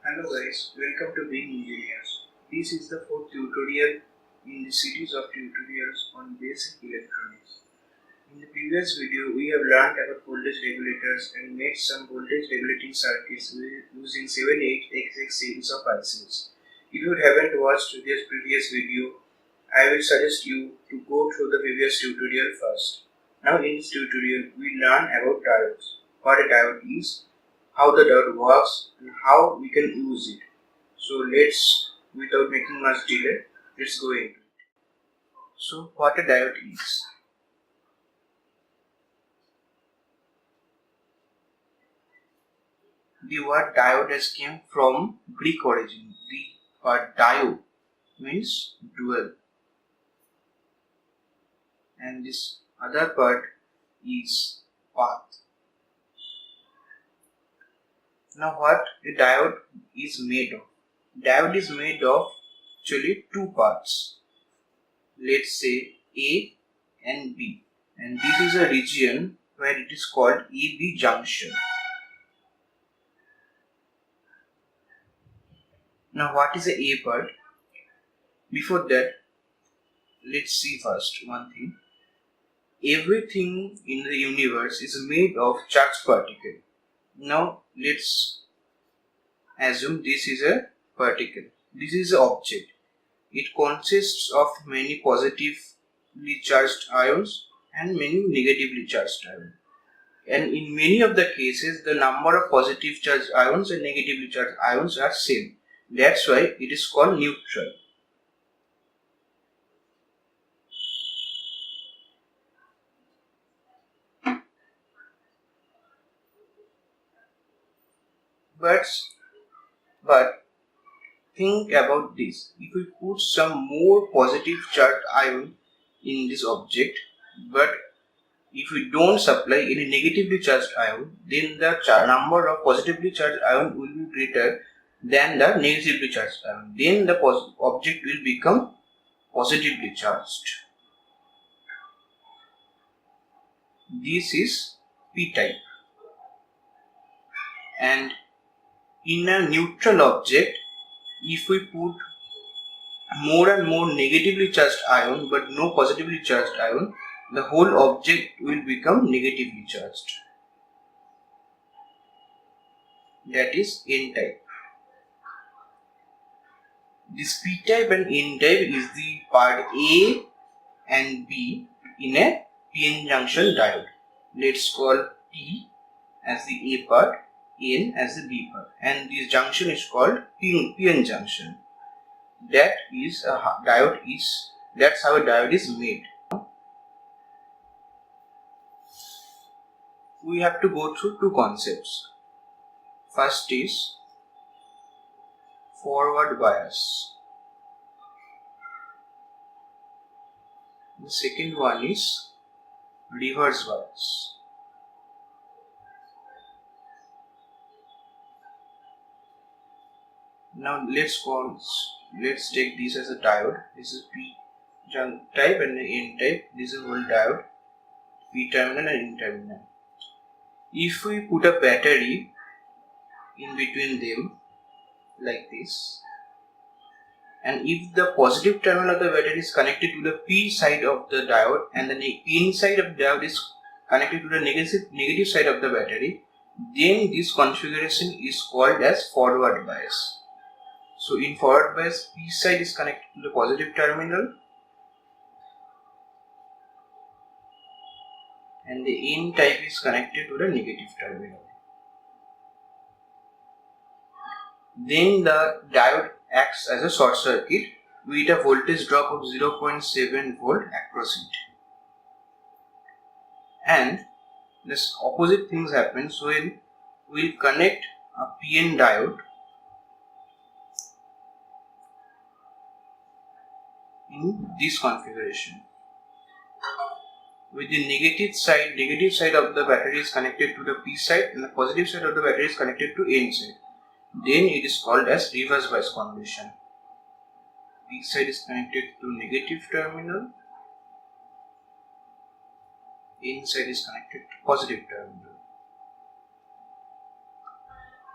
Hello guys, welcome to Being Engineers. This is the fourth tutorial in the series of tutorials on basic electronics. In the previous video, we have learned about voltage regulators and made some voltage regulating circuits using 78XX series of ICs. If you haven't watched this previous video, I will suggest you to go through the previous tutorial first. Now in this tutorial, we learn about diodes, what a diode is, how the diode works, and how we can use it. So without making much delay, let's go into it. So what a diode is. The word diode has came from Greek origin. The word dio means dual, and this other part is path. Now what a diode is made of? Diode is made of actually two parts. Let's say A and B, and this is a region where it is called AB junction. Now what is the A part? Before that, let's see first one thing. Everything in the universe is made of charged particle. Now let's assume this is a particle. This is an object. It consists of many positively charged ions and many negatively charged ions. And in many of the cases, the number of positive charged ions and negatively charged ions are same. That's why it is called neutral. But think about this. If we put some more positive charged ion in this object, but if we don't supply any negatively charged ion, then the number of positively charged ion will be greater than the negatively charged ion. Then the object will become positively charged. This is p-type. And in a neutral object, if we put more and more negatively charged ion but no positively charged ion, the whole object will become negatively charged. That is n-type. This p-type and n-type is the part A and B in a p-n junction diode. Let's call P as the A part, N as the B part, and this junction is called p-n junction. That's how a diode is made. We have to go through two concepts. First is forward bias. The second one is reverse bias. Now let's take this as a diode. This is P type and N type. This is whole diode, P terminal and N terminal. If we put a battery in between them like this, and if the positive terminal of the battery is connected to the P side of the diode and the N side of the diode is connected to the negative side of the battery, then this configuration is called as forward bias. So in forward bias, P side is connected to the positive terminal and the N type is connected to the negative terminal. Then the diode acts as a short circuit with a voltage drop of 0.7 volt across it. And this opposite things happens when we connect a PN diode in this configuration. With the negative side of the battery is connected to the P side and the positive side of the battery is connected to N side. Then it is called as reverse bias combination. P side is connected to negative terminal, N side is connected to positive terminal.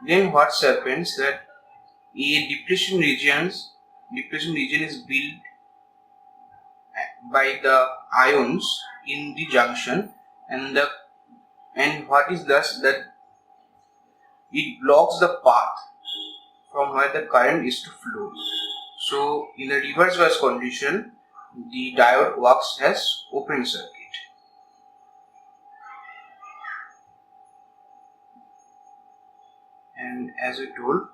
Then what happens that A depression region is built by the ions in the junction, and what is thus that it blocks the path from where the current is to flow. So in the reverse bias condition, the diode works as open circuit. And as I told,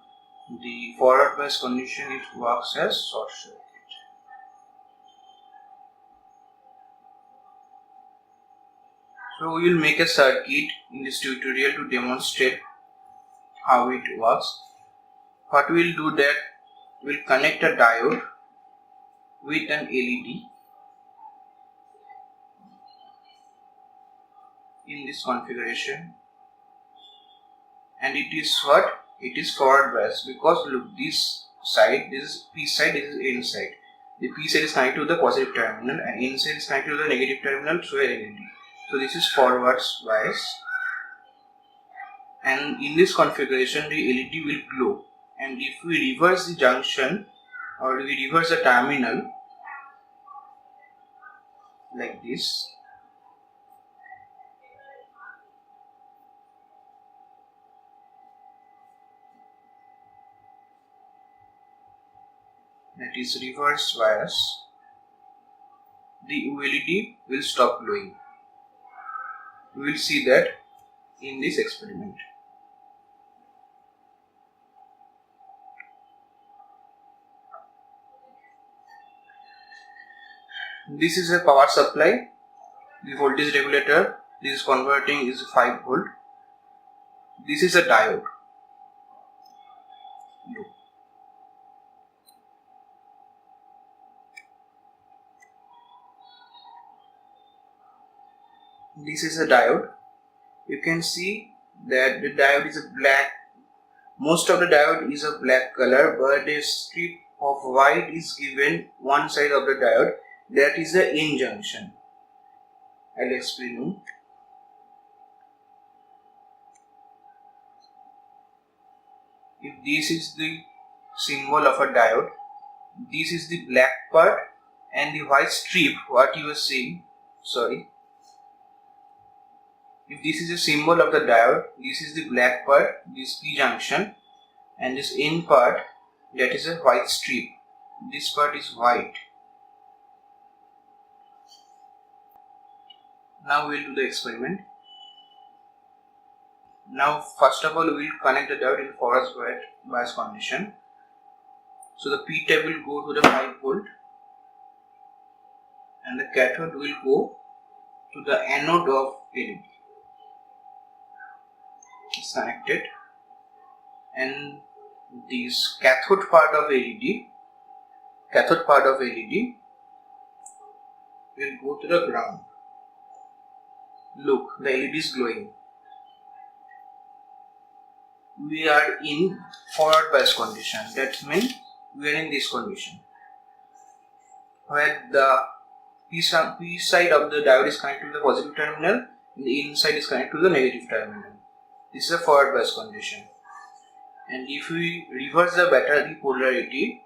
the forward bias condition, it works as short circuit. So we will make a circuit in this tutorial to demonstrate how it works. What we will do that, we will connect a diode with an LED in this configuration, and it is what? It is forward bias, because look, this side, this is P side, this is N side. The P side is connected to the positive terminal and N side is connected to the negative terminal through a LED. So this is forward bias, and in this configuration the LED will glow, and if we reverse the junction or we reverse the terminal like this, that is reverse bias, the LED will stop glowing. We will see that in this experiment. This is a power supply, the voltage regulator, this is converting is 5 volt. This is a diode. Look. This is a diode. You can see that the diode is a black. Most of the diode is a black color, but a strip of white is given one side of the diode. That is the N junction. I'll explain you. If this is the symbol of a diode, this is the black part, and the white strip, what you are seeing, sorry. If this is a symbol of the diode, this is the black part, this P junction, and this N part, that is a white strip. This part is white. Now we will do the experiment. Now first of all we will connect the diode in forward bias condition. So the P type will go to the 5 volt and the cathode will go to the anode of LED. It's connected, and this cathode part of LED will go to the ground. Look, the LED is glowing. We are in forward bias condition. That means we are in this condition where the P side of the diode is connected to the positive terminal and the inside is connected to the negative terminal. This is a forward bias condition. And if we reverse the battery polarity,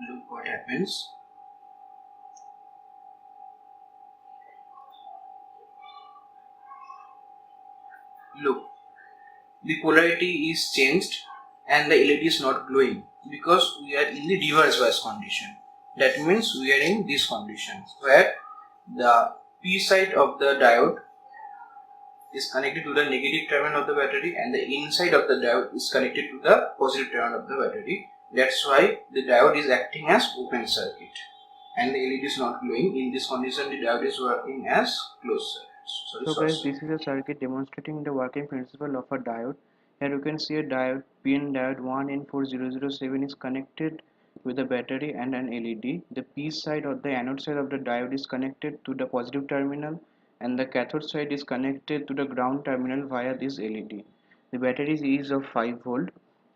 look what happens. Look, the polarity is changed and the LED is not glowing because we are in the reverse bias condition. That means we are in this condition where the P side of the diode is connected to the negative terminal of the battery and the inside of the diode is connected to the positive terminal of the battery. That's why the diode is acting as open circuit and the LED is not glowing. In this condition, the diode is working as closed circuit. So guys, this is a circuit demonstrating the working principle of a diode. Here you can see a diode, PN diode 1N4007 is connected with a battery and an LED. The P side or the anode side of the diode is connected to the positive terminal and the cathode side is connected to the ground terminal via this LED. The battery is of 5 volt.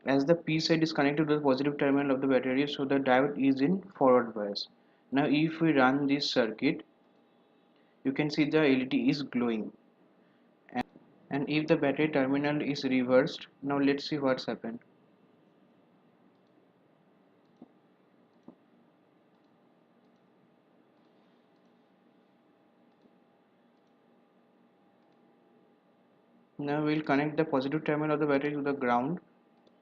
As the P side is connected to the positive terminal of the battery, so the diode is in forward bias. Now if we run this circuit, you can see the LED is glowing. and if the battery terminal is reversed, now let's see what's happened. Now we'll connect the positive terminal of the battery to the ground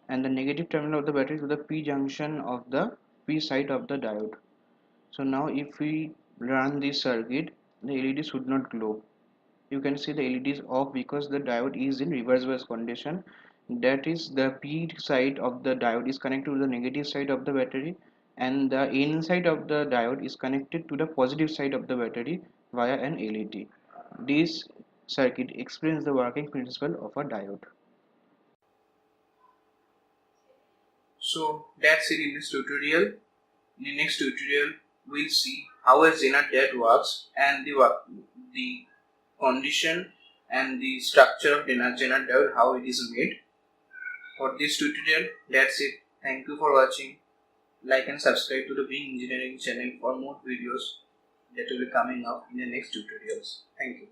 and the negative terminal of the battery to the P junction of the P side of the diode. So now if we run this circuit, the LED should not glow. You can see the LED is off because the diode is in reverse bias condition. That is, the P side of the diode is connected to the negative side of the battery and the N side of the diode is connected to the positive side of the battery via an LED. This circuit explains the working principle of a diode. So that's it in this tutorial. In the next tutorial, we'll see how a Zener diode works and the condition and the structure of Zener diode, how it is made. For this tutorial, that's it. Thank you for watching. Like and subscribe to the Being Engineering channel for more videos that will be coming up in the next tutorials. Thank you.